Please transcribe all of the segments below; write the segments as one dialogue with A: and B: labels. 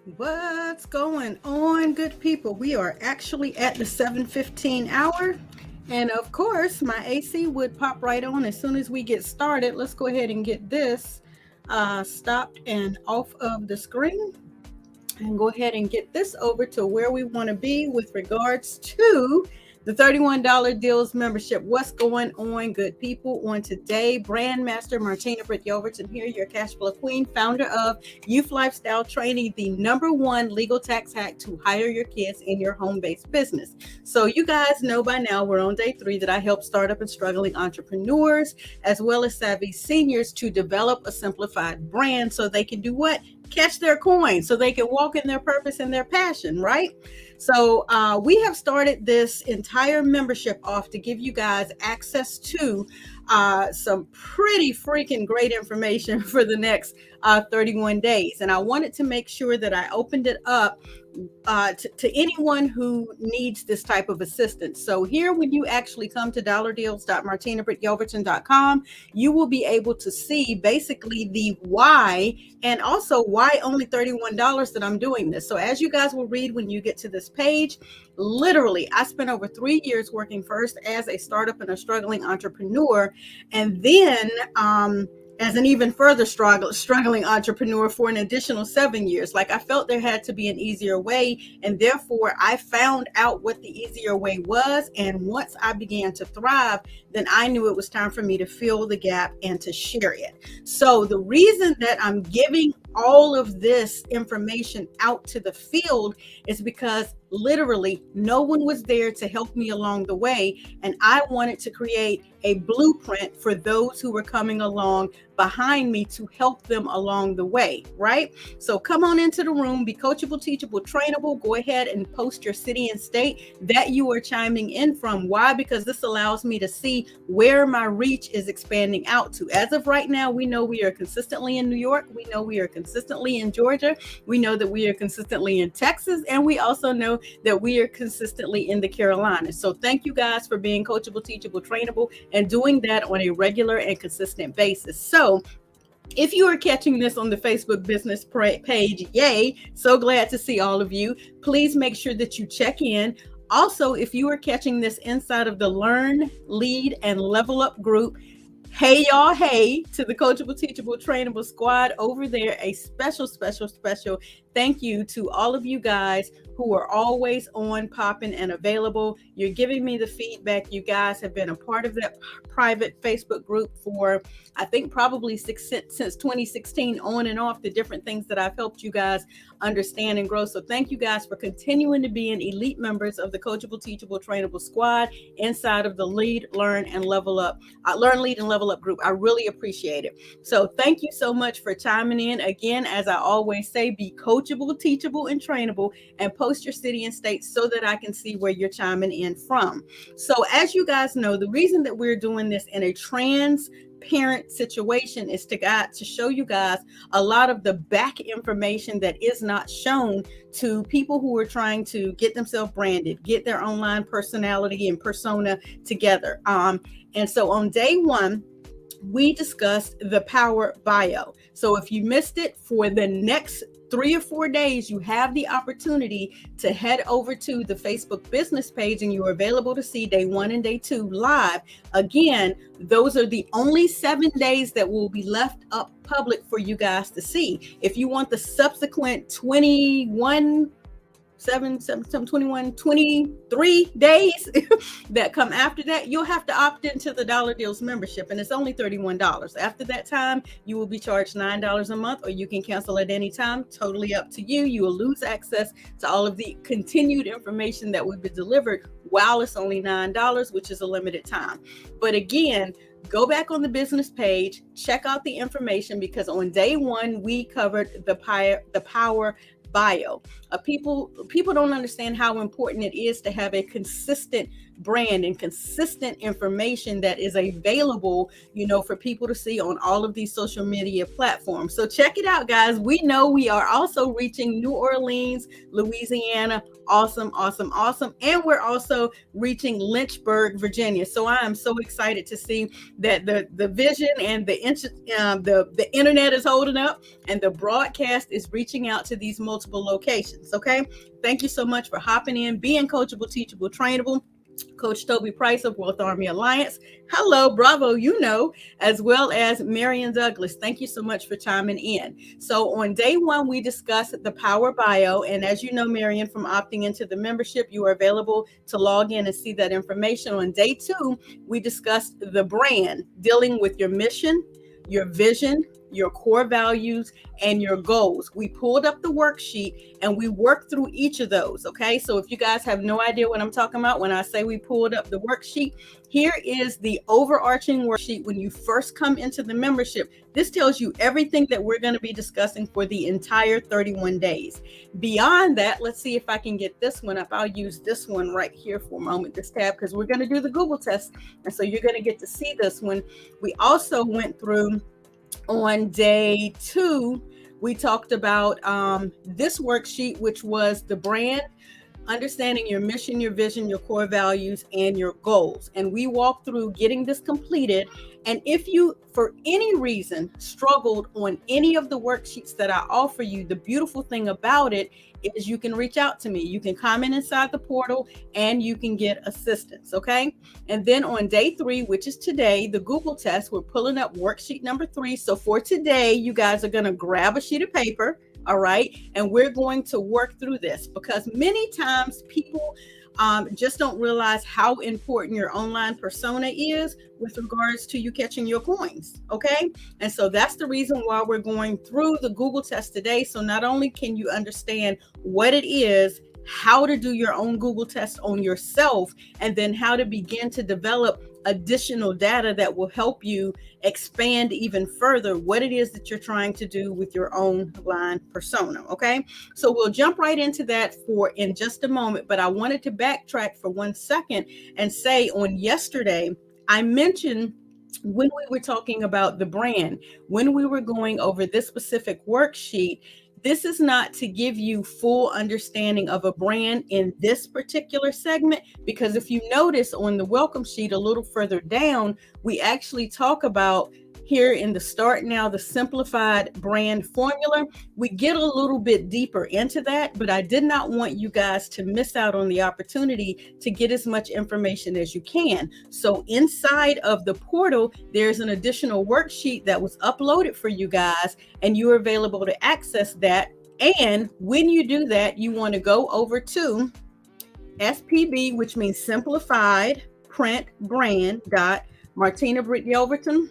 A: What's going on, good people? We are actually at the 7:15 hour. And of course, my AC would pop right on as soon as we get started. Let's go ahead and get this stopped and off of the screen and go ahead and get this over to where we want to be with regards to the $31 deals membership. What's going on, good people? On today, Brand Master Martina Britt Yelverton here, your cash flow queen, founder of Youth Lifestyle Training, the #1 legal tax hack to hire your kids in your home-based business. So you guys know by now we're on day 3 that I help startup and struggling entrepreneurs as well as savvy seniors to develop a simplified brand so they can do what? Catch their coin, so they can walk in their purpose and their passion, right? So we have started this entire membership off to give you guys access to some pretty freaking great information for the next 31 days. And I wanted to make sure that I opened it up to anyone who needs this type of assistance. So here, when you actually come to dollardeals.martinabrittgelverton.com, you will be able to see basically the why and also why only $31 that I'm doing this. So as you guys will read when you get to this page, literally, I spent over 3 years working first as a startup and a struggling entrepreneur, and then as an even further struggling entrepreneur for an additional 7 years. Like, I felt there had to be an easier way, and therefore I found out what the easier way was. And once I began to thrive, then I knew it was time for me to fill the gap and to share it. So the reason that I'm giving all of this information out to the field is because literally no one was there to help me along the way, and I wanted to create a blueprint for those who were coming along behind me to help them along the way, right? So come on into the room, be coachable, teachable, trainable. Go ahead and post your city and state that you are chiming in from. Why? Because this allows me to see where my reach is expanding out to. As of right now, we know we are consistently in New York. We know we are consistently in Georgia. We know that we are consistently in Texas. And we also know that we are consistently in the Carolinas. So thank you guys for being coachable, teachable, trainable, and doing that on a regular and consistent basis. So if you are catching this on the Facebook business page, yay, so glad to see all of you. Please make sure that you check in. Also, if you are catching this inside of the Learn, Lead, and Level Up group, hey y'all, hey to the Coachable, Teachable, Trainable squad over there. A special thank you to all of you guys who are always on, popping, and available. You're giving me the feedback. You guys have been a part of that private Facebook group for, I think, probably since 2016, on and off, the different things that I've helped you guys understand and grow. So thank you guys for continuing to be elite members of the Coachable, Teachable, Trainable squad inside of the Lead, Learn, and Level Up, Learn, Lead, and Level Up group. I really appreciate it. So thank you so much for chiming in. Again, as I always say, be coachable, teachable, and trainable, and post your city and state so that I can see where you're chiming in from. So as you guys know, the reason that we're doing this in a transparent situation is to show you guys a lot of the back information that is not shown to people who are trying to get themselves branded, get their online personality and persona together. And so on day 1, we discussed the Power Bio. So if you missed it, for the next 3 or 4 days, you have the opportunity to head over to the Facebook business page, and you're available to see day 1 and day 2 live. Again, those are the only 7 days that will be left up public for you guys to see. If you want the subsequent 23 days that come after that, you'll have to opt into the Dollar Deals membership, and it's only $31. After that time, you will be charged $9 a month, or you can cancel at any time. Totally up to you. You will lose access to all of the continued information that would be delivered while it's only $9, which is a limited time. But again, go back on the business page, check out the information, because on day 1, we covered the Power Bio. People don't understand how important it is to have a consistent brand and consistent information that is available, for people to see on all of these social media platforms. So check it out, guys. We know we are also reaching New Orleans, Louisiana. Awesome. And we're also reaching Lynchburg, Virginia. So I am so excited to see that the vision and the internet is holding up, and the broadcast is reaching out to these multiple multiple locations. Okay. Thank you so much for hopping in, being coachable, teachable, trainable. Coach Toby Price of Wealth Army Alliance. Hello, bravo, as well as Marion Douglas. Thank you so much for chiming in. So on day one, we discussed the Power Bio. And as you know, Marion, from opting into the membership, you are available to log in and see that information. On day two, we discussed the brand, dealing with your mission, your vision, your core values, and your goals. We pulled up the worksheet and we worked through each of those. Okay. So if you guys have no idea what I'm talking about when I say we pulled up the worksheet, here is the overarching worksheet when you first come into the membership. This tells you everything that we're going to be discussing for the entire 31 days. Beyond that, let's see if I can get this one up. I'll use this one right here for a moment, this tab, because we're going to do the Google test. And so you're going to get to see this one. We also went through on day two, we talked about this worksheet, which was the brand, understanding your mission, your vision, your core values, and your goals. And we walked through getting this completed. And if you, for any reason, struggled on any of the worksheets that I offer you, the beautiful thing about it is you can reach out to me. You can comment inside the portal and you can get assistance, okay? And then on day three, which is today, the Google test, we're pulling up worksheet number 3. So for today, you guys are going to grab a sheet of paper, all right? And we're going to work through this because many times people just don't realize how important your online persona is with regards to you catching your coins, okay? And so that's the reason why we're going through the Google test today. So not only can you understand what it is, how to do your own Google test on yourself, and then how to begin to develop additional data that will help you expand even further what it is that you're trying to do with your own line persona. Okay, so we'll jump right into that in just a moment, but I wanted to backtrack for 1 second and say on yesterday, I mentioned when we were talking about the brand, when we were going over this specific worksheet, this is not to give you full understanding of a brand in this particular segment, because if you notice on the welcome sheet a little further down, we actually talk about here in the start now, the simplified brand formula. We get a little bit deeper into that, but I did not want you guys to miss out on the opportunity to get as much information as you can. So inside of the portal, there's an additional worksheet that was uploaded for you guys, and you are available to access that. And when you do that, you want to go over to SPB, which means Simplified Print Brand Martina Britt Yelverton.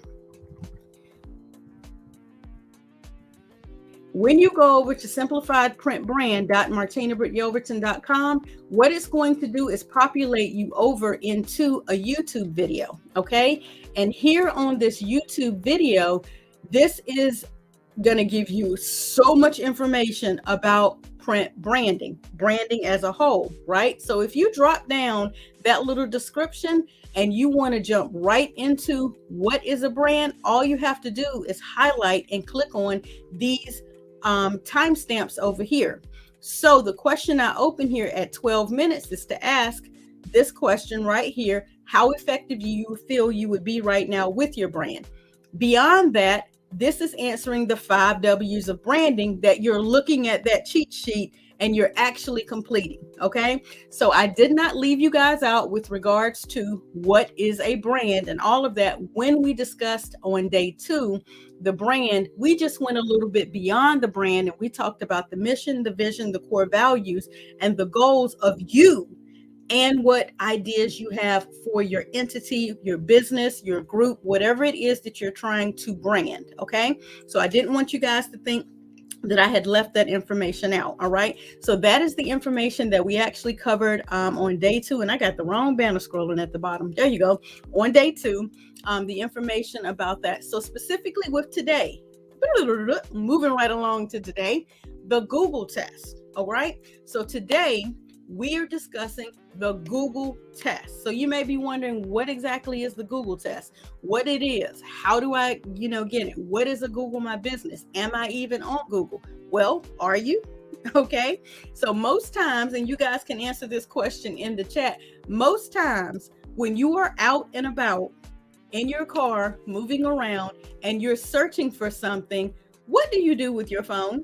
A: When you go over to simplifiedprintbrand.martinabrityelverton.com, what it's going to do is populate you over into a YouTube video, okay? And here on this YouTube video, this is going to give you so much information about print branding as a whole, right? So if you drop down that little description and you want to jump right into what is a brand, all you have to do is highlight and click on these timestamps over here. So the question I open here at 12 minutes is to ask this question right here: how effective do you feel you would be right now with your brand? Beyond that, this is answering the 5 W's of branding that you're looking at that cheat sheet and you're actually completing. Okay. So I did not leave you guys out with regards to what is a brand and all of that. When we discussed on day 2, the brand, we just went a little bit beyond the brand and we talked about the mission, the vision, the core values, and the goals of you and what ideas you have for your entity, your business, your group, whatever it is that you're trying to brand. Okay. So I didn't want you guys to think that I had left that information out. All right. So that is the information that we actually covered on day 2. And I got the wrong banner scrolling at the bottom. There you go. On day 2, the information about that. So specifically with today, moving right along to today, the Google test. All right. So today we are discussing the Google test. So you may be wondering, what exactly is the Google test? What it is? How do I, get it? What is a Google My Business? Am I even on Google? Well, are you? Okay. So most times, and you guys can answer this question in the chat, most times when you are out and about in your car, moving around, and you're searching for something, what do you do with your phone?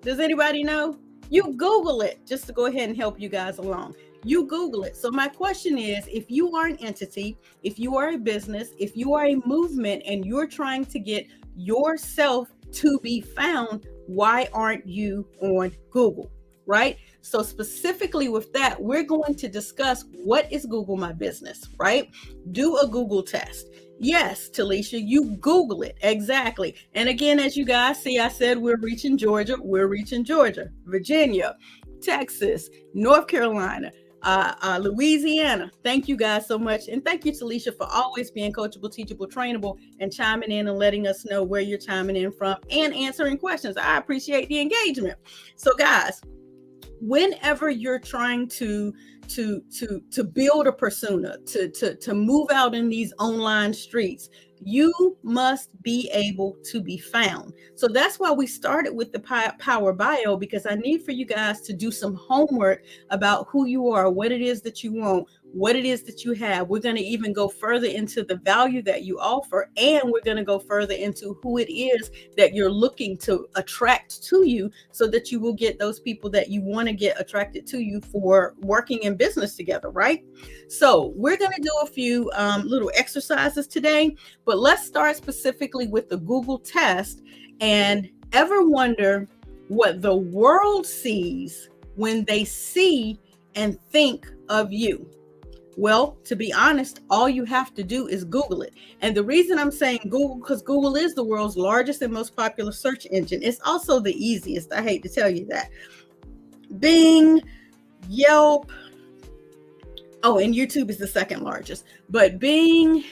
A: Does anybody know? You Google it, just to go ahead and help you guys along. You Google it. So my question is, if you are an entity, if you are a business, if you are a movement and you're trying to get yourself to be found, why aren't you on Google? Right? So specifically with that, we're going to discuss what is Google My Business, right? Do a Google test. Yes, Talisha, you Google it. Exactly. And again, as you guys see, I said we're reaching Georgia, Virginia, Texas, North Carolina, Louisiana. Thank you guys so much. And thank you, Talisha, for always being coachable, teachable, trainable, and chiming in and letting us know where you're chiming in from and answering questions. I appreciate the engagement. So guys, whenever you're trying to build a persona, to move out in these online streets, you must be able to be found. So that's why we started with the Power Bio, because I need for you guys to do some homework about who you are, what it is that you want, what it is that you have. We're going to even go further into the value that you offer, and we're going to go further into who it is that you're looking to attract to you, so that you will get those people that you want to get attracted to you for working in business together, right? So we're going to do a few little exercises today, but let's start specifically with the Google test. And ever wonder what the world sees when they see and think of you? Well, to be honest, all you have to do is Google it. And the reason I'm saying Google, because Google is the world's largest and most popular search engine. It's also the easiest. I hate to tell you that. Bing, Yelp. Oh, and YouTube is the second largest. But Bing,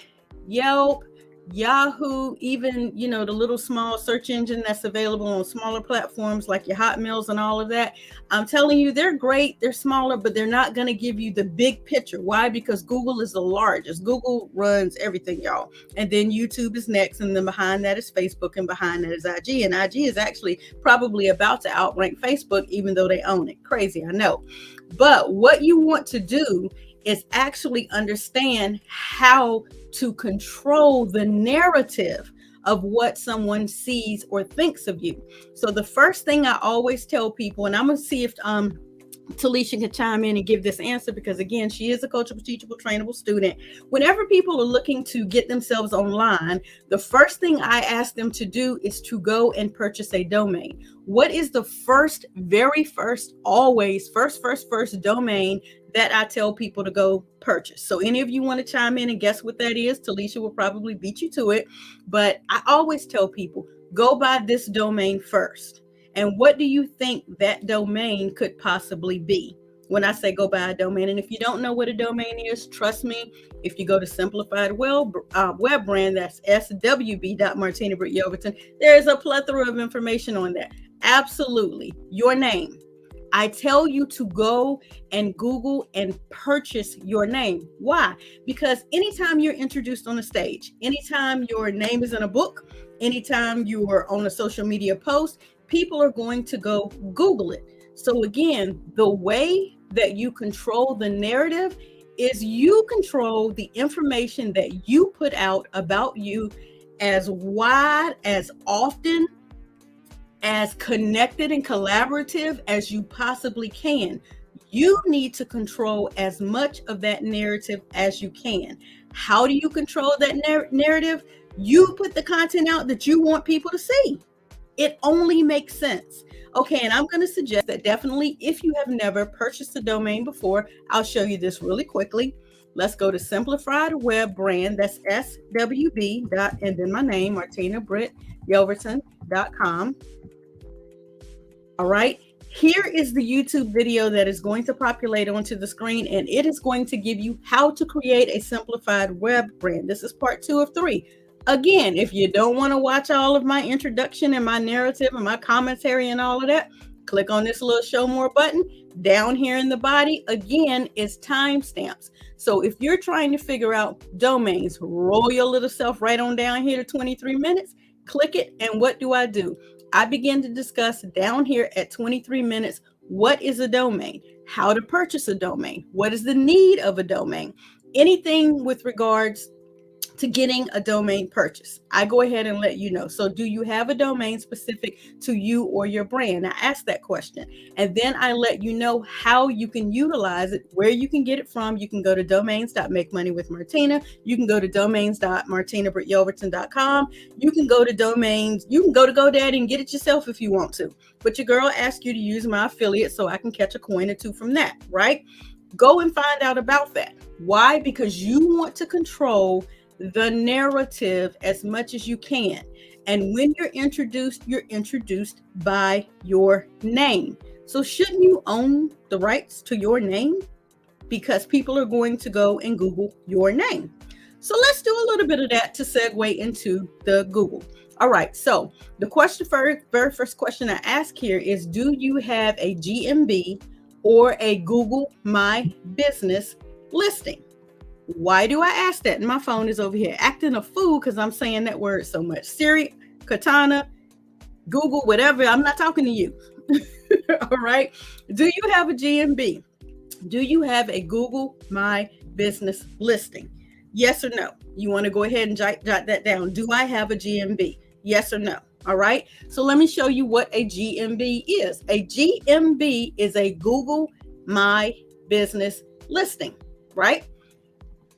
A: Yelp, Yahoo, even, the little small search engine that's available on smaller platforms like your Hotmails and all of that. I'm telling you, they're great. They're smaller, but they're not going to give you the big picture. Why? Because Google is the largest. Google runs everything, y'all. And then YouTube is next. And then behind that is Facebook. And behind that is IG. And IG is actually probably about to outrank Facebook, even though they own it. Crazy, I know. But what you want to do is actually understand how to control the narrative of what someone sees or thinks of you. So the first thing I always tell people, and I'm going to see if Talisha can chime in and give this answer, because again, she is a coachable, teachable, trainable student. Whenever people are looking to get themselves online, the first thing I ask them to do is to go and purchase a domain. What is the very first, always first domain that I tell people to go purchase? So any of you want to chime in and guess what that is? Talisha will probably beat you to it, but I always tell people, go buy this domain first. And what do you think that domain could possibly be? When I say go buy a domain, and if you don't know what a domain is, trust me, if you go to Simplified Web Brand, that's swb.martinabritt.yelverton, there's a plethora of information on that. Absolutely. Your name. I tell you to go and Google and purchase your name. Why? Because anytime you're introduced on a stage, anytime your name is in a book, anytime you are on a social media post, people are going to go Google it. So again, the way that you control the narrative is you control the information that you put out about you as wide, as often, as connected and collaborative as you possibly can. You need to control as much of that narrative as you can. How do you control that narrative? You put the content out that you want people to see. It only makes sense. Okay, and I'm going to suggest that definitely, if you have never purchased a domain before, I'll show you this really quickly. Let's go to Simplified Web Brand. That's SWB. And then my name, MartinaBritt.Yelverton.com. All right. Here is the YouTube video that is going to populate onto the screen, and it is going to give you how to create a simplified web brand. This is part 2 of 3. Again, if you don't want to watch all of my introduction and my narrative and my commentary and all of that, click on this little show more button down here in the body. Again, it's timestamps. So if you're trying to figure out domains, roll your little self right on down here to 23 minutes, click it. And what do? I begin to discuss down here at 23 minutes, what is a domain, how to purchase a domain, what is the need of a domain, anything with regards to getting a domain purchase. I go ahead and let you know. So do you have a domain specific to you or your brand? I ask that question. And then I let you know how you can utilize it, where you can get it from. You can go to domains.makemoneywithmartina. You can go to domains.martinabrittyoverton.com. You can go to domains. You can go to GoDaddy and get it yourself if you want to. But your girl asked you to use my affiliate so I can catch a coin or two from that, right? Go and find out about that. Why? Because you want to control the narrative as much as you can. And when you're introduced by your name. So shouldn't you own the rights to your name? Because people are going to go and Google your name. So let's do a little bit of that to segue into the Google. All right. So the very first question I ask here is, do you have a GMB or a Google My Business listing? Why do I ask that? And my phone is over here acting a fool because I'm saying that word so much. Siri, Cortana, Google, whatever. I'm not talking to you. All right. Do you have a GMB? Do you have a Google My Business listing? Yes or no? You want to go ahead and jot that down. Do I have a GMB? Yes or no? All right. So let me show you what a GMB is. A GMB is a Google My Business listing, right?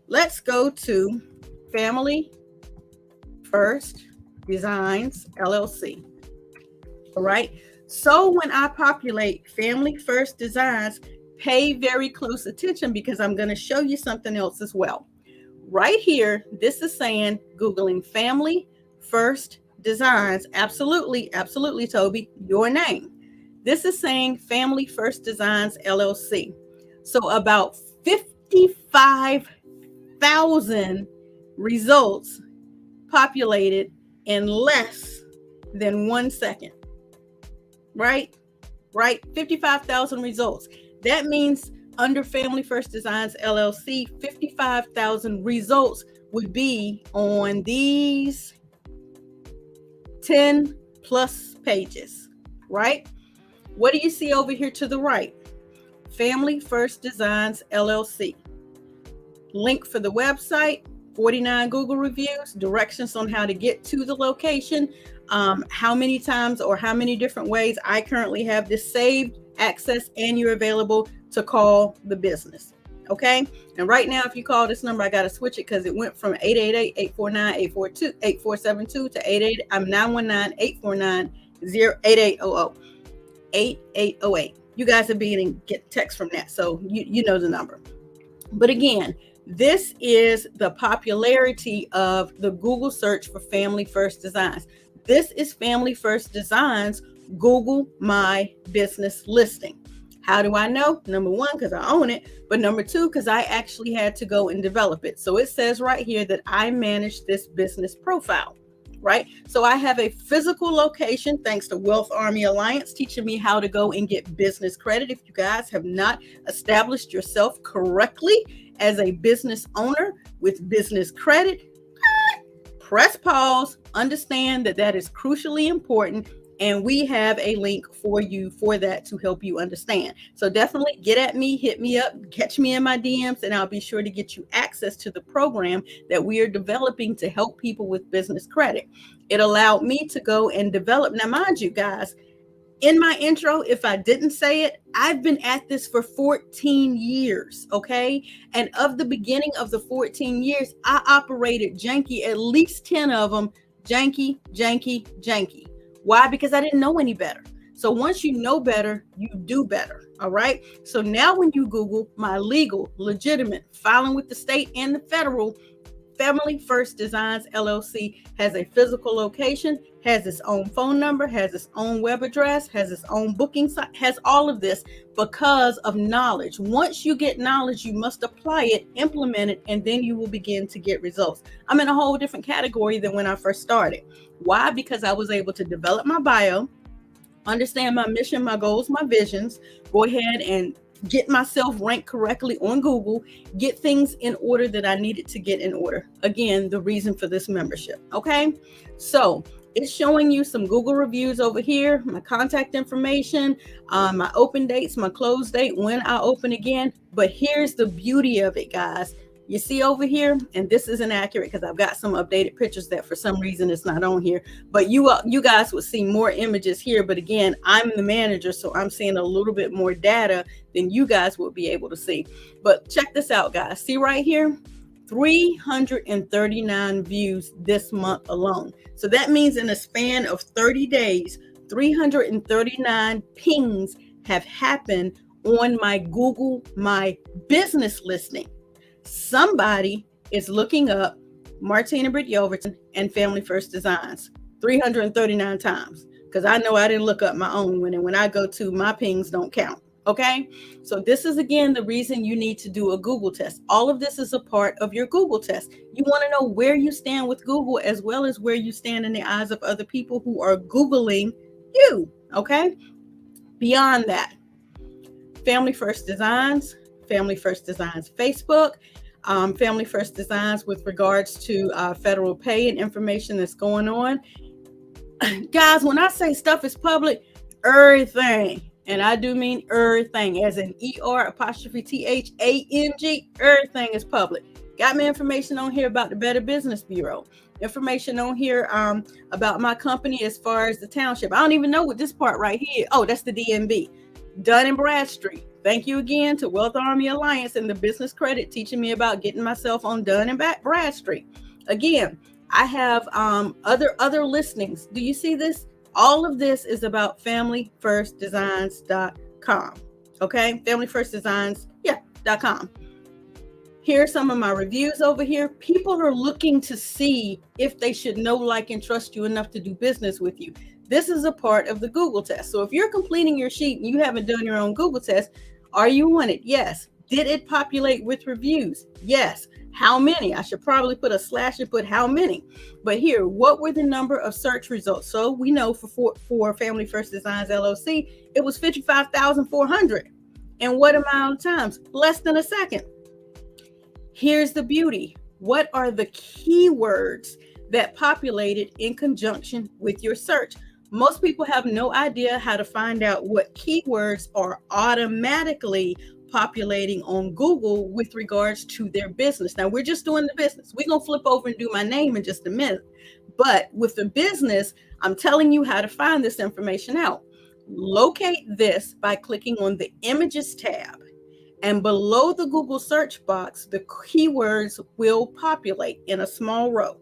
A: Let's go to Family First Designs, LLC. All right. So when I populate Family First Designs, pay very close attention because I'm going to show you something else as well. Right here, this is saying Googling Family First Designs. Absolutely, absolutely, Toby, your name. This is saying Family First Designs, LLC. So about 55,000 results populated in less than 1 second. Right? 55,000 results. That means under Family First Designs LLC, 55,000 results would be on these 10 plus pages, right? What do you see over here to the right? Family First Designs LLC. Link for the website, 49 Google reviews, directions on how to get to the location, how many times or how many different ways I currently have this saved, access, and you're available to call the business. Okay. And right now, if you call this number, I got to switch it because it went from 888-849-8472 to 919-849-8800. 8808. You guys are being get text from that. So you know the number. But again, this is the popularity of the Google search for Family First Designs. This is Family First Designs Google My Business listing. How do I know? Number one, because I own it. But number two, because I actually had to go and develop it. So it says right here that I manage this business profile, right? So I have a physical location, thanks to Wealth Army Alliance, teaching me how to go and get business credit. If you guys have not established yourself correctly as a business owner with business credit, press pause, understand that that is crucially important. And we have a link for you for that to help you understand. So definitely get at me, hit me up, catch me in my DMs, and I'll be sure to get you access to the program that we are developing to help people with business credit. It allowed me to go and develop. Now, mind you guys, in my intro, if I didn't say it, I've been at this for 14 years, okay? And of the beginning of the 14 years, I operated janky, at least 10 of them, janky. Why? Because I didn't know any better. So once you know better, you do better. All right. So now when you Google my legal, legitimate filing with the state and the federal, Family First Designs LLC has a physical location, has its own phone number, has its own web address, has its own booking site, has all of this because of knowledge. Once you get knowledge, you must apply it, implement it, and then you will begin to get results. I'm in a whole different category than when I first started. Why? Because I was able to develop my bio, understand my mission, my goals, my visions, go ahead and get myself ranked correctly on Google, get things in order that I needed to get in order. Again, the reason for this membership. Okay. So it's showing you some Google reviews over here, my contact information, my open dates, my close date, when I open again. But here's the beauty of it, guys. You see over here, and this isn't accurate because I've got some updated pictures that for some reason it's not on here, but you guys would see more images here. But again, I'm the manager, so I'm seeing a little bit more data than you guys will be able to see. But check this out, guys. See right here, 339 views this month alone. So that means in a span of 30 days, 339 pings have happened on my Google My Business listing. Somebody is looking up Martina Britt Yelverton and Family First Designs 339 times, because I know I didn't look up my own when I go to, my pings don't count. Okay, so this is again the reason you need to do a Google test. All of this is a part of your Google test. You want to know where you stand with Google, as well as where you stand in the eyes of other people who are Googling you. Okay, beyond that, Family First Designs, Family First Designs Facebook, Family First Designs with regards to federal pay and information that's going on. Guys, when I say stuff is public, everything, and I do mean everything, as in ER''THANG, everything is public. Got my information on here about the Better Business Bureau, information on here about my company as far as the township. I don't even know what this part right here, oh, that's the DMV, Dun & Bradstreet. Thank you again to Wealth Army Alliance and the Business Credit teaching me about getting myself on Dun & Bradstreet. Again, I have other listings. Do you see this? All of this is about familyfirstdesigns.com. Okay, familyfirstdesigns.com. Here are some of my reviews over here. People are looking to see if they should know, like, and trust you enough to do business with you. This is a part of the Google test. So if you're completing your sheet and you haven't done your own Google test, are you on it? Yes. Did it populate with reviews? Yes. How many? I should probably put a slash and put how many. But here, what were the number of search results? So we know for Family First Designs LLC, it was 55,400. And what amount of times? Less than a second. Here's the beauty. What are the keywords that populated in conjunction with your search? Most people have no idea how to find out what keywords are automatically populating on Google with regards to their business. Now, we're just doing the business. We're going to flip over and do my name in just a minute. But with the business, I'm telling you how to find this information out. Locate this by clicking on the Images tab. And below the Google search box, the keywords will populate in a small row.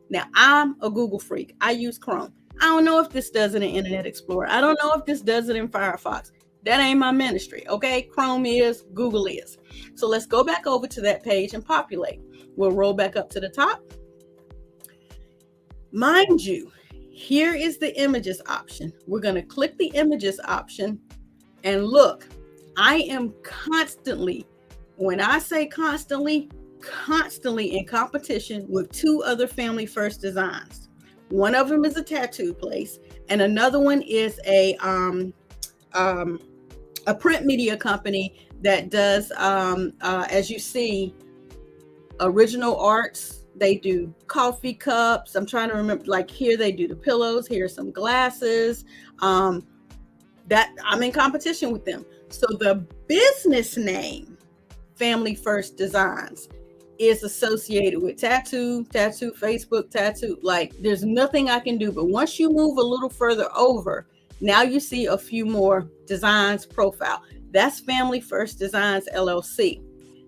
A: Now, I'm a Google freak. I use Chrome. I don't know if this does it in Internet Explorer. I don't know if this does it in Firefox. That ain't my ministry, okay? Chrome is, Google is. So let's go back over to that page and populate. We'll roll back up to the top. Mind you, here is the images option. We're going to click the images option and look. I am constantly, when I say constantly in competition with two other Family First Designs. One of them is a tattoo place, and another one is a print media company that does, as you see, original arts. They do coffee cups. I'm trying to remember, like here they do the pillows. Here's some glasses. That I'm in competition with them. So the business name, Family First Designs, is associated with tattoo, Facebook, tattoo. Like there's nothing I can do. But once you move a little further over, now you see a few more designs profile. That's Family First Designs LLC.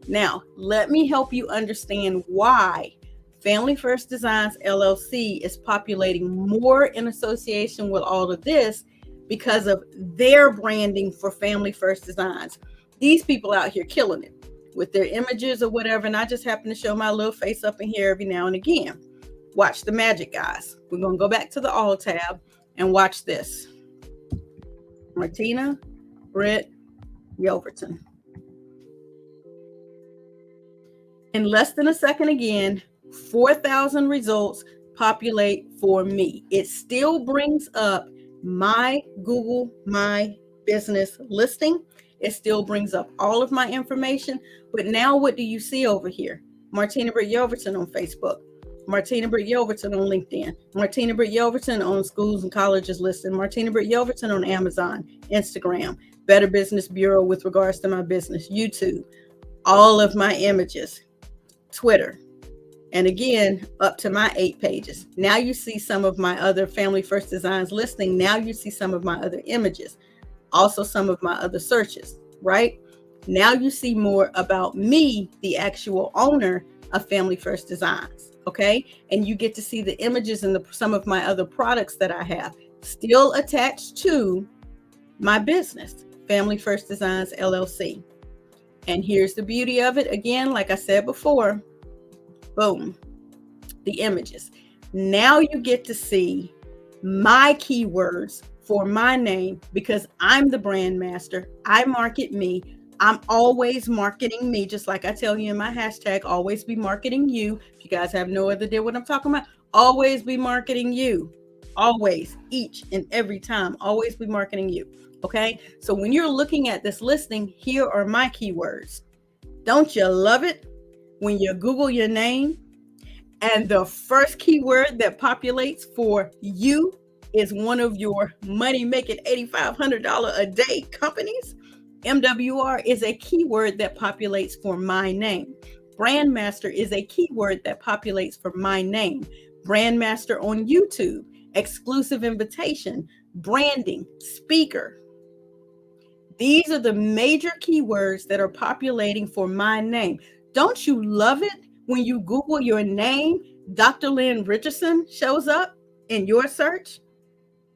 A: Now, let me help you understand why Family First Designs LLC is populating more in association with all of this, because of their branding for Family First Designs. These people out here killing it with their images or whatever. And I just happen to show my little face up in here every now and again. Watch the magic, guys. We're going to go back to the All tab and watch this. Martina Britt Yelverton. In less than a second again, 4,000 results populate for me. It still brings up my Google My Business listing. It still brings up all of my information. But now what do you see over here? Martina Britt Yelverton on Facebook. Martina Britt Yelverton on LinkedIn. Martina Britt Yelverton on schools and colleges listing. Martina Britt Yelverton on Amazon, Instagram, Better Business Bureau with regards to my business, YouTube, all of my images. Twitter. And again, up to my 8 pages. Now you see some of my other Family First Designs listing. Now you see some of my other images, also some of my other searches, right? Now you see more about me, the actual owner of Family First Designs, okay? And you get to see the images and some of my other products that I have still attached to my business, Family First Designs LLC. And here's the beauty of it. Again, like I said before, boom, the images. Now you get to see my keywords for my name because I'm the brand master. I market me. I'm always marketing me, just like I tell you in my hashtag, always be marketing you. If you guys have no other idea what I'm talking about, always be marketing you. Always, each and every time, always be marketing you. Okay, so when you're looking at this listing, here are my keywords. Don't you love it when you Google your name and the first keyword that populates for you is one of your money-making $8,500 a day companies? MWR is a keyword that populates for my name. Brand Master is a keyword that populates for my name. Brand Master on YouTube, exclusive invitation, branding, speaker. These are the major keywords that are populating for my name. Don't you love it when you Google your name, Dr. Lynn Richardson shows up in your search?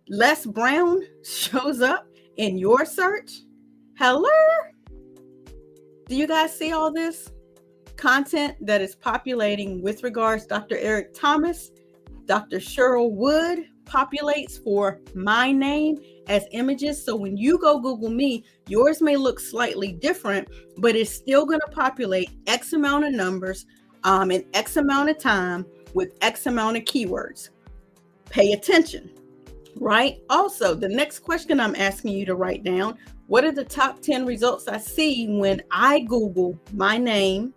A: Les Brown shows up in your search? Hello? Do you guys see all this content that is populating with regards? Dr. Eric Thomas, Dr. Cheryl Wood populates for my name as images. So when you go Google me, yours may look slightly different, but it's still going to populate X amount of numbers in X amount of time with X amount of keywords. Pay attention, right? Also, the next question I'm asking you to write down, what are the top 10 results I see when I Google my name,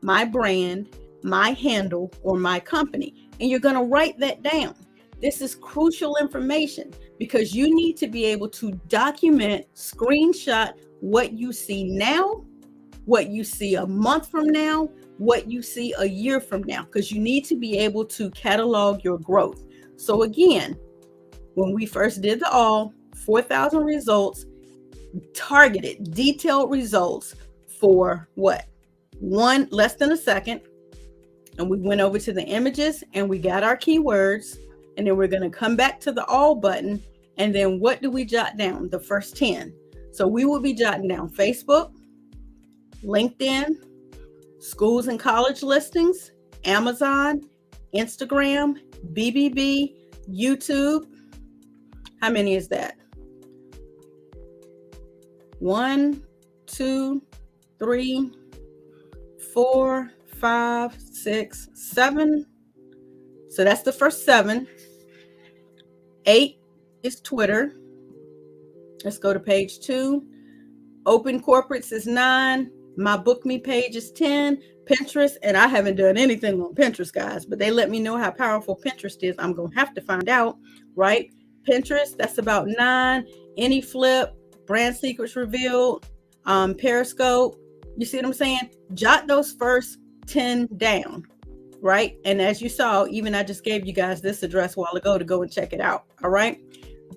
A: my brand, my handle, or my company? And you're going to write that down. This is crucial information because you need to be able to document, screenshot what you see now, what you see a month from now, what you see a year from now, because you need to be able to catalog your growth. So again, when we first did the all 4,000 results, targeted, detailed results for what? Less than a second. And we went over to the images and we got our keywords. And then we're going to come back to the all button. And then what do we jot down? The first 10. So we will be jotting down Facebook, LinkedIn, schools and college listings, Amazon, Instagram, BBB, YouTube. How many is that? 1, 2, 3, 4, 5, 6, 7. So that's the first 7. 8 is Twitter. Let's go to page 2. Open corporates is 9. My Book Me page is 10. Pinterest, and I haven't done anything on Pinterest, guys, but they let me know how powerful Pinterest is. I'm going to have to find out, right? Pinterest, that's about 9. AnyFlip, Brand Secrets Revealed, Periscope. You see what I'm saying? Jot those first 10 down, right? And as you saw, even I just gave you guys this address a while ago to go and check it out, all right?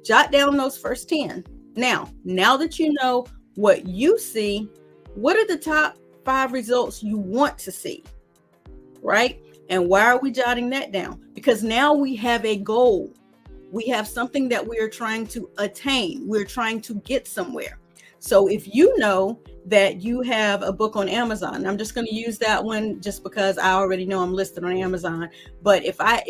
A: Jot down those first 10. Now that you know what you see, what are the top 5 results you want to see, right? And why are we jotting that down? Because now we have a goal. We have something that we are trying to attain. We're trying to get somewhere. So if you know that you have a book on Amazon, I'm just going to use that one just because I already know I'm listed on Amazon. But if I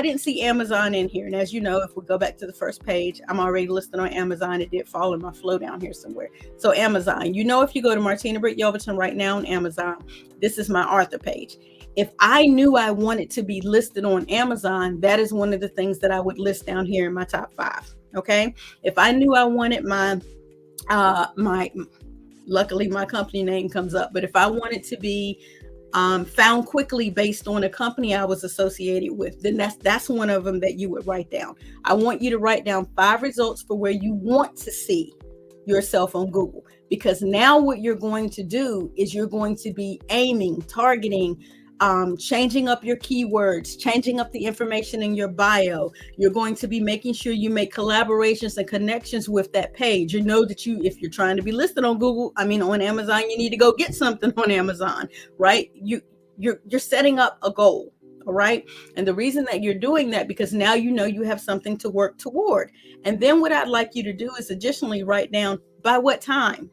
A: didn't see Amazon in here, and as you know, if we go back to the first page, I'm already listed on Amazon. It did fall in my flow down here somewhere. So Amazon, you know, if you go to Martina Britt Yelverton right now on Amazon, this is my author page. If I knew I wanted to be listed on Amazon, that is one of the things that I would list down here in my top 5. Okay. If I knew I wanted luckily my company name comes up, but if I wanted to be found quickly based on a company I was associated with, then that's one of them that you would write down. I want you to write down 5 results for where you want to see yourself on Google. because now what you're going to do is you're going to be aiming, targeting, changing up your keywords, changing up the information in your bio. You're going to be making sure you make collaborations and connections with that page. You know that if you're trying to be listed on Google, on Amazon, you need to go get something on Amazon, right? You're setting up a goal. All right. And the reason that you're doing that, because now you know you have something to work toward. And then what I'd like you to do is additionally write down by what time.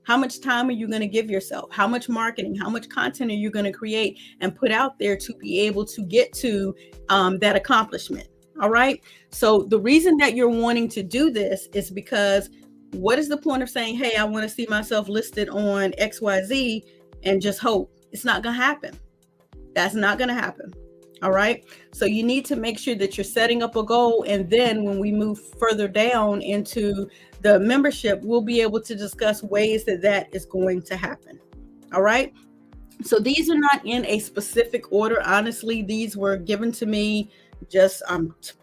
A: How much time are you going to give yourself? How much marketing, how much content are you going to create and put out there to be able to get to that accomplishment? All right. So the reason that you're wanting to do this is because what is the point of saying, hey, I want to see myself listed on XYZ and just hope? It's not going to happen. That's not going to happen. All right. So you need to make sure that you're setting up a goal. And then when we move further down into the membership, we'll be able to discuss ways that is going to happen. All right. So these are not in a specific order. Honestly, these were given to me just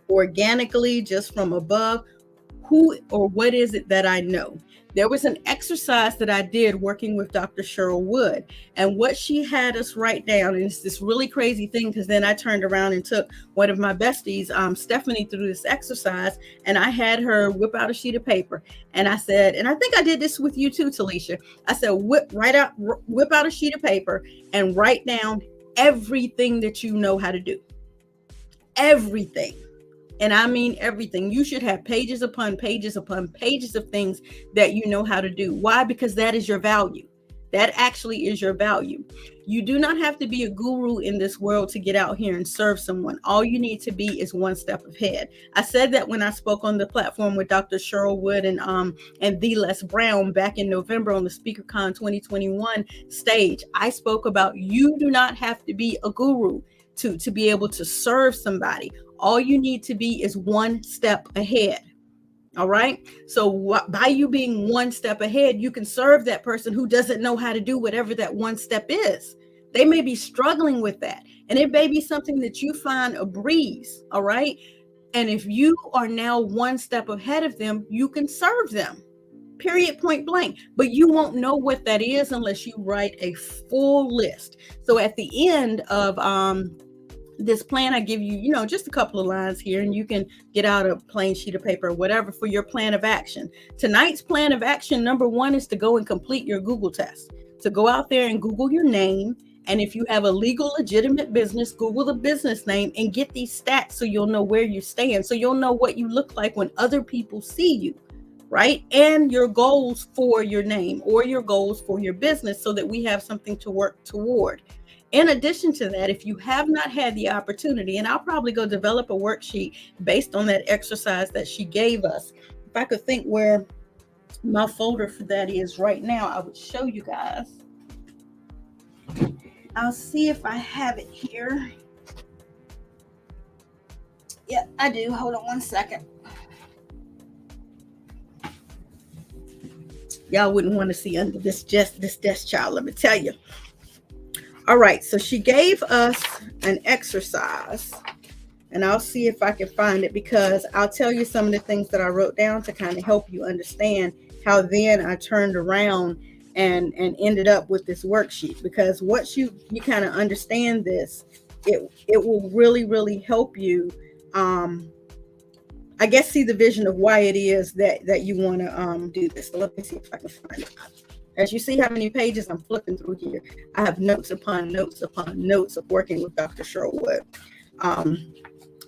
A: organically, just from above. Who or what is it that I know? There was an exercise that I did working with Dr. Cheryl Wood, and what she had us write down, and it's this really crazy thing, because then I turned around and took one of my besties, Stephanie, through this exercise, and I had her whip out a sheet of paper, and I said, and I think I did this with you too, Talisha. I said, whip out a sheet of paper and write down everything that you know how to do. Everything. And I mean everything. You should have pages upon pages upon pages of things that you know how to do. Why? Because that is your value. That actually is your value. You do not have to be a guru in this world to get out here and serve someone. All you need to be is one step ahead. I said that when I spoke on the platform with Dr. Cheryl Wood and the Les Brown back in November on the SpeakerCon 2021 stage. I spoke about you do not have to be a guru to be able to serve somebody. All you need to be is one step ahead. All right. So by you being one step ahead, you can serve that person who doesn't know how to do whatever that one step is. They may be struggling with that. And it may be something that you find a breeze. All right. And if you are now one step ahead of them, you can serve them. Period, point blank. But you won't know what that is unless you write a full list. So at the end of this plan, I give you, just a couple of lines here, and you can get out a plain sheet of paper or whatever for your plan of action. Tonight's plan of action, number one, is to go and complete your Google test. So go out there and Google your name. And if you have a legal, legitimate business, Google the business name and get these stats so you'll know where you stand. So you'll know what you look like when other people see you, right? And your goals for your name or your goals for your business so that we have something to work toward. In addition to that, if you have not had the opportunity, and I'll probably go develop a worksheet based on that exercise that she gave us. If I could think where my folder for that is right now, I would show you guys. I'll see if I have it here. Yeah, I do. Hold on one second. Y'all wouldn't want to see under this desk, child, let me tell you. All right, so she gave us an exercise, and I'll see if I can find it, because I'll tell you some of the things that I wrote down to kind of help you understand how then I turned around and ended up with this worksheet. Because once you kind of understand this, it will really, really help you, I guess, see the vision of why it is that you want to do this. So let me see if I can find it. As you see how many pages I'm flipping through here, I have notes upon notes upon notes of working with Dr. Cheryl Wood.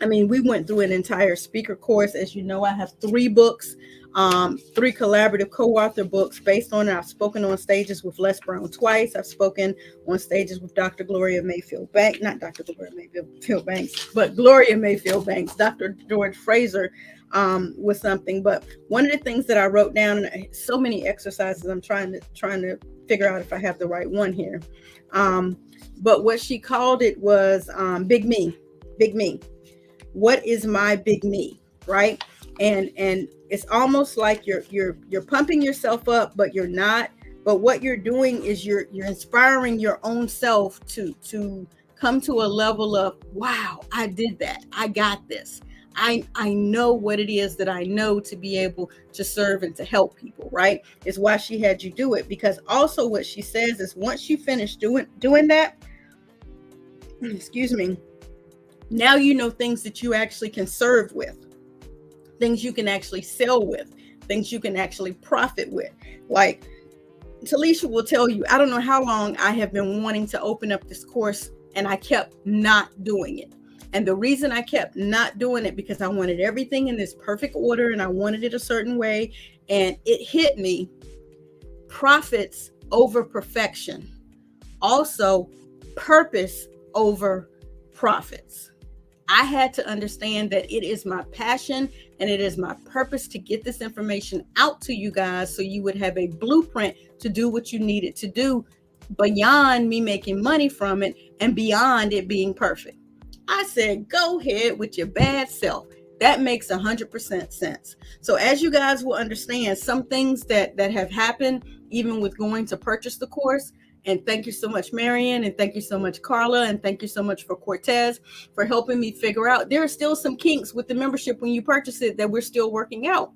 A: We went through an entire speaker course. As you know, I have 3 books, 3 collaborative co-author books based on it. I've spoken on stages with Les Brown twice. I've spoken on stages with Dr. Gloria Mayfield Banks, not Dr. Gloria Mayfield Banks, but Gloria Mayfield Banks, Dr. George Fraser was something. But one of the things that I wrote down, and so many exercises, I'm trying to figure out if I have the right one here. But what she called it was big me. What is my big me, right? And it's almost like you're pumping yourself up, but you're not. But what you're doing is you're inspiring your own self to come to a level of, wow, I did that. I got this. I know what it is that I know to be able to serve and to help people, right? It's why she had you do it, because also what she says is once you finish doing that, excuse me, now you know things that you actually can serve with, things you can actually sell with, things you can actually profit with. Like Talisha will tell you, I don't know how long I have been wanting to open up this course and I kept not doing it. And the reason I kept not doing it because I wanted everything in this perfect order and I wanted it a certain way. And it hit me: profits over perfection. Also, purpose over profits. I had to understand that it is my passion and it is my purpose to get this information out to you guys so you would have a blueprint to do what you needed to do beyond me making money from it and beyond it being perfect. I said, go ahead with your bad self. That makes 100% sense. So as you guys will understand, some things that have happened, even with going to purchase the course, and thank you so much, Marion, and thank you so much, Carla, and thank you so much for Cortez for helping me figure out. There are still some kinks with the membership when you purchase it that we're still working out.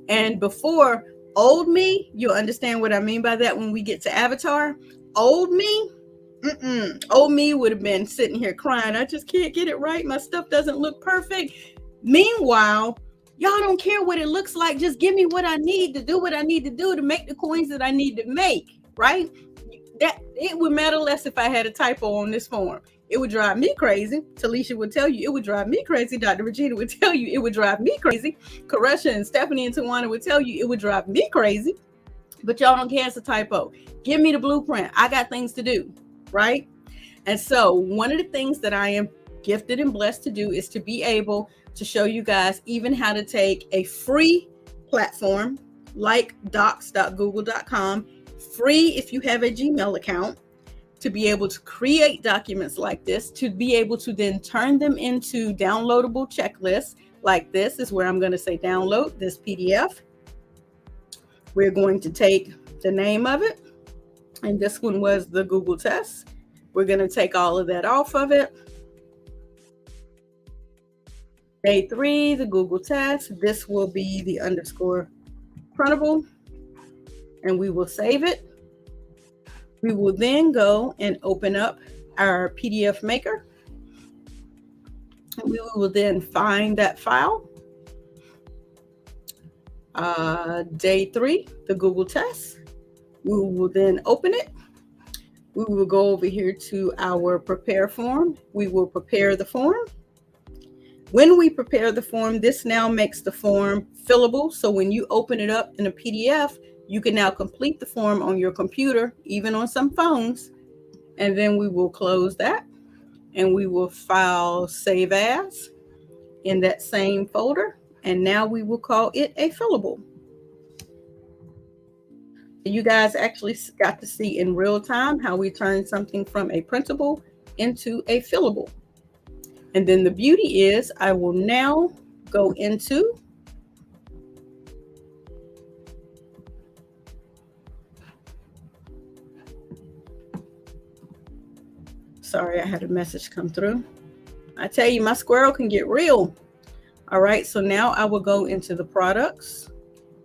A: And before, old me, you'll understand what I mean by that when we get to Avatar. Old me, old me would have been sitting here crying. I just can't get it right. My stuff doesn't look perfect. Meanwhile, y'all don't care what it looks like. Just give me what I need to do what I need to do to make the coins that I need to make, right? That it would matter less if I had a typo on this form. It would drive me crazy. Talisha would tell you it would drive me crazy. Dr. Regina would tell you it would drive me crazy. Karesha and Stephanie and Tawana would tell you it would drive me crazy. But y'all don't care it's a typo. Give me the blueprint. I got things to do, right? And so one of the things that I am gifted and blessed to do is to be able to show you guys even how to take a free platform like docs.google.com, free if you have a Gmail account, to be able to create documents like this, to be able to then turn them into downloadable checklists. Like this is where I'm going to say download this PDF. We're going to take the name of it, and this one was the Google test. We're going to take all of that off of it. Day 3, the Google test. This will be the underscore printable, and we will save it. We will then go and open up our PDF maker. We will then find that file. Day 3, the Google test. We will then open it. We will go over here to our prepare form. We will prepare the form. When we prepare the form, this now makes the form fillable. So when you open it up in a PDF, you can now complete the form on your computer, even on some phones. And then we will close that and we will file save as in that same folder. And now we will call it a fillable. You guys actually got to see in real time how we turn something from a printable into a fillable. And then the beauty is I will now go into sorry, I had a message come through. I tell you, my squirrel can get real. All right, so now I will go into the products,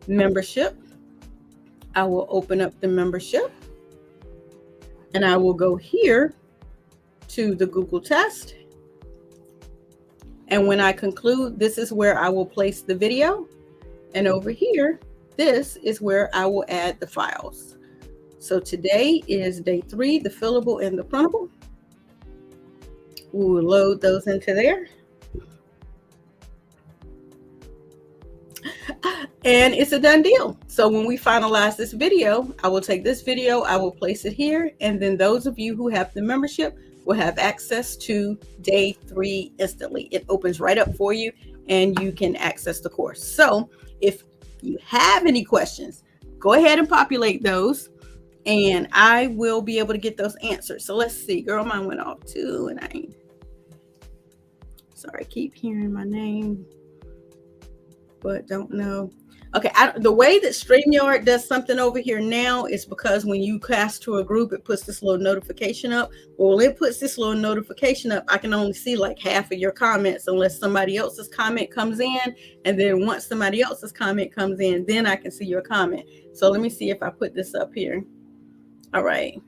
A: membership. I will open up the membership and I will go here to the Google test. And when I conclude, this is where I will place the video. And over here, this is where I will add the files. So today is day 3, the fillable and the printable. We will load those into there. And it's a done deal. So when we finalize this video, I will take this video, I will place it here. And then those of you who have the membership will have access to day 3 instantly. It opens right up for you and you can access the course. So if you have any questions, go ahead and populate those and I will be able to get those answered. So let's see, girl, mine went off too. And sorry, I keep hearing my name, but don't know. Okay, the way that StreamYard does something over here now is because when you cast to a group, it puts this little notification up. Well, when it puts this little notification up, I can only see like half of your comments unless somebody else's comment comes in. And then once somebody else's comment comes in, then I can see your comment. So let me see if I put this up here. All right.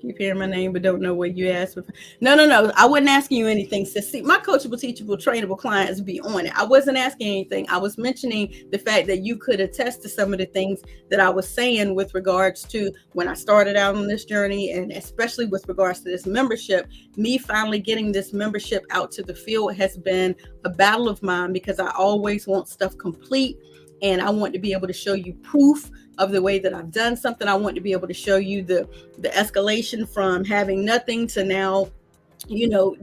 A: Keep hearing my name, but don't know what you asked for. No. I wasn't asking you anything. So see, my coachable, teachable, trainable clients be on it. I wasn't asking anything. I was mentioning the fact that you could attest to some of the things that I was saying with regards to when I started out on this journey, and especially with regards to this membership. Me finally getting this membership out to the field has been a battle of mine because I always want stuff complete. And I want to be able to show you proof of the way that I've done something. I want to be able to show you the escalation from having nothing to now,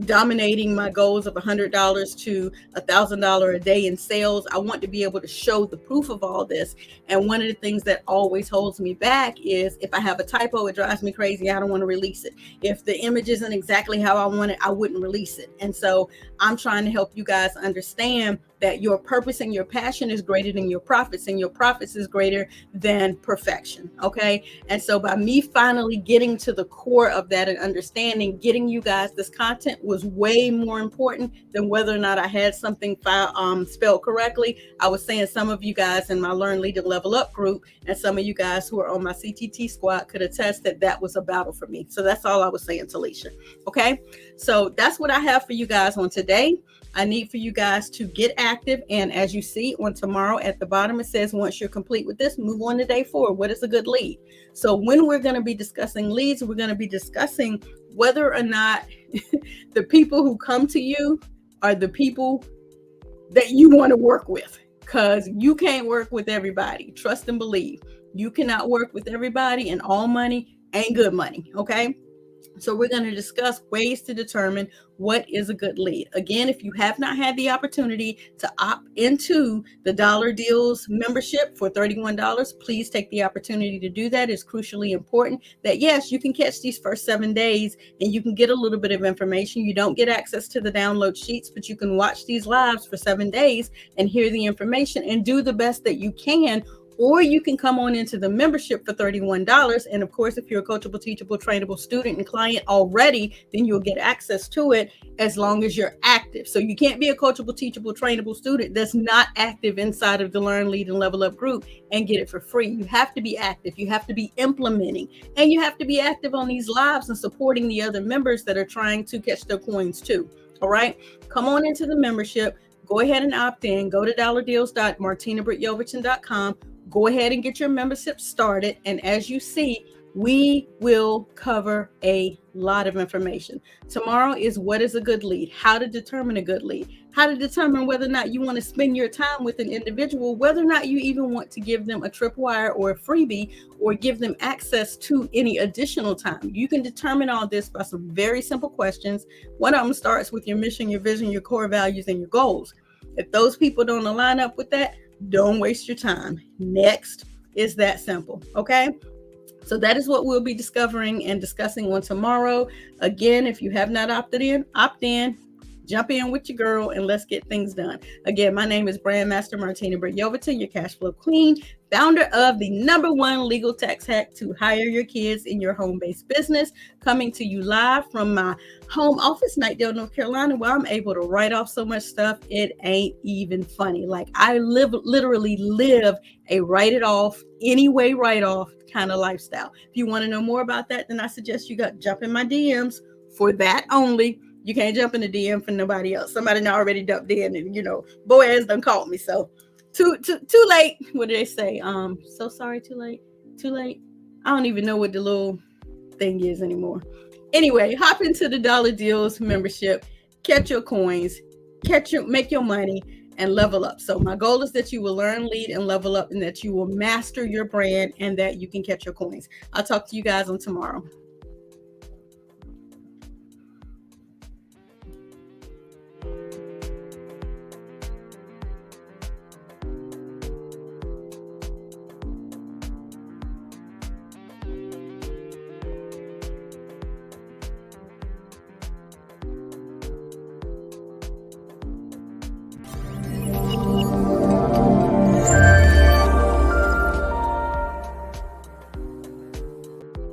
A: dominating my goals of $100 to $1,000 a day in sales. I want to be able to show the proof of all this. And one of the things that always holds me back is if I have a typo, it drives me crazy. I don't want to release it. If the image isn't exactly how I want it, I wouldn't release it. And so I'm trying to help you guys understand that your purpose and your passion is greater than your profits, and your profits is greater than perfection. Okay. And so by me finally getting to the core of that and understanding, getting you guys this content was way more important than whether or not I had something spelled correctly. I was saying some of you guys in my Learn, Lead, and Level Up group, and some of you guys who are on my CTT squad could attest that that was a battle for me. So that's all I was saying, Talisha. Okay. So that's what I have for you guys on today. I need for you guys to get active. And as you see on tomorrow at the bottom, it says, once you're complete with this, move on to day 4. What is a good lead? So when we're going to be discussing leads, we're going to be discussing whether or not the people who come to you are the people that you want to work with, because you can't work with everybody. Trust and believe. You cannot work with everybody, and all money ain't good money. Okay. So we're going to discuss ways to determine what is a good lead. Again, if you have not had the opportunity to opt into the Dollar Deals membership for $31, please take the opportunity to do that. It's crucially important that, yes, you can catch these first 7 days and you can get a little bit of information. You don't get access to the download sheets, but you can watch these lives for 7 days and hear the information and do the best that you can. Or you can come on into the membership for $31. And of course, if you're a coachable, teachable, trainable student and client already, then you'll get access to it as long as you're active. So you can't be a coachable, teachable, trainable student that's not active inside of the Learn, Lead, and Level Up group and get it for free. You have to be active. You have to be implementing, and you have to be active on these lives and supporting the other members that are trying to catch their coins too. All right. Come on into the membership. Go ahead and opt in. Go to dollardeals.martinabrittyoverton.com. Go ahead and get your membership started. And as you see, we will cover a lot of information. Tomorrow is what is a good lead, how to determine a good lead, how to determine whether or not you want to spend your time with an individual, whether or not you even want to give them a tripwire or a freebie or give them access to any additional time. You can determine all this by some very simple questions. One of them starts with your mission, your vision, your core values, and your goals. If those people don't align up with that, don't waste your time. Next is that simple. Okay. So that is what we'll be discovering and discussing on tomorrow. Again, if you have not opted in, opt in, jump in with your girl, and let's get things done. Again, my name is Brand Master Martina Britt Yoverton, your cash flow queen, founder of the #1 legal tax hack to hire your kids in your home-based business, coming to you live from my home office, Knightdale, North Carolina, where I'm able to write off so much stuff, it ain't even funny. Like I literally live a write it off, anyway write off kind of lifestyle. If you want to know more about that, then I suggest you jump in my DMs for that only. You can't jump in the DM for nobody else. Somebody already dumped in and, Boaz done called me. So too late. What do they say? So sorry, too late. I don't even know what the little thing is anymore. Anyway, hop into the Dollar Deals membership, catch your coins, make your money, and level up. So my goal is that you will learn, lead, and level up, and that you will master your brand, and that you can catch your coins. I'll talk to you guys on tomorrow.